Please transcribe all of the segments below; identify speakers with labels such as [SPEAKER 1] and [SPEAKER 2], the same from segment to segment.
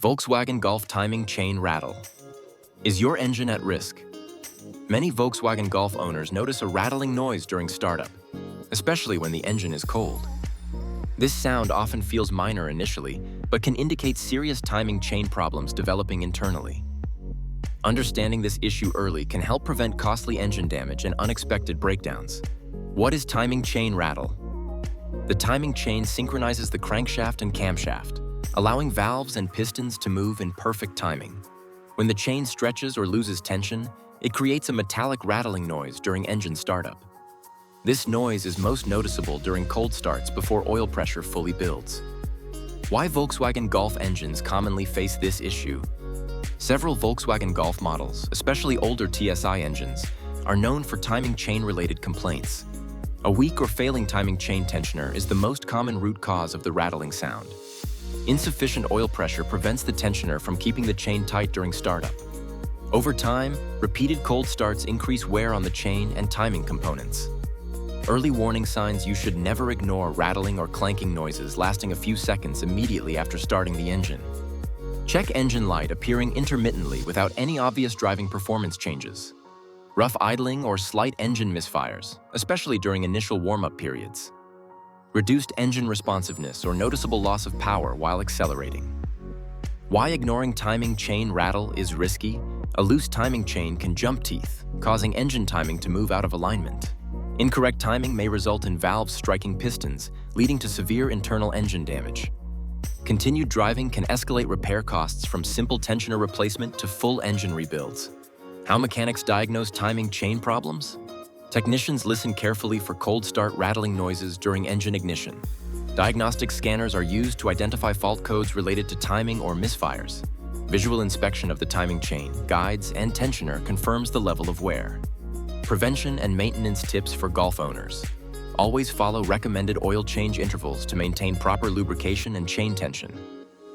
[SPEAKER 1] Volkswagen Golf timing chain rattle. Is your engine at risk? Many Volkswagen Golf owners notice a rattling noise during startup, especially when the engine is cold. This sound often feels minor initially, but can indicate serious timing chain problems developing internally. Understanding this issue early can help prevent costly engine damage and unexpected breakdowns. What is timing chain rattle? The timing chain synchronizes the crankshaft and camshaft, allowing valves and pistons to move in perfect timing. When the chain stretches or loses tension, it creates a metallic rattling noise during engine startup. This noise is most noticeable during cold starts before oil pressure fully builds. Why Volkswagen Golf engines commonly face this issue? Several Volkswagen Golf models, especially older TSI engines, are known for timing chain-related complaints. A weak or failing timing chain tensioner is the most common root cause of the rattling sound. Insufficient oil pressure prevents the tensioner from keeping the chain tight during startup. Over time, repeated cold starts increase wear on the chain and timing components. Early warning signs: you should never ignore rattling or clanking noises lasting a few seconds immediately after starting the engine. Check engine light appearing intermittently without any obvious driving performance changes. Rough idling or slight engine misfires, especially during initial warm-up periods. Reduced engine responsiveness or noticeable loss of power while accelerating. Why ignoring timing chain rattle is risky? A loose timing chain can jump teeth, causing engine timing to move out of alignment. Incorrect timing may result in valves striking pistons, leading to severe internal engine damage. Continued driving can escalate repair costs from simple tensioner replacement to full engine rebuilds. How mechanics diagnose timing chain problems? Technicians listen carefully for cold start rattling noises during engine ignition. Diagnostic scanners are used to identify fault codes related to timing or misfires. Visual inspection of the timing chain, guides, and tensioner confirms the level of wear. Prevention and maintenance tips for Golf owners. Always follow recommended oil change intervals to maintain proper lubrication and chain tension.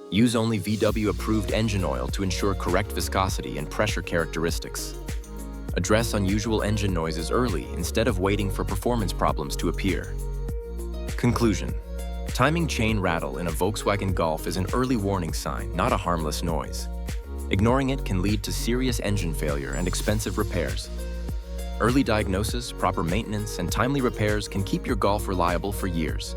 [SPEAKER 1] Use only VW-approved engine oil to ensure correct viscosity and pressure characteristics. Address unusual engine noises early instead of waiting for performance problems to appear. Conclusion: timing chain rattle in a Volkswagen Golf is an early warning sign, not a harmless noise. Ignoring it can lead to serious engine failure and expensive repairs. Early diagnosis, proper maintenance, and timely repairs can keep your Golf reliable for years.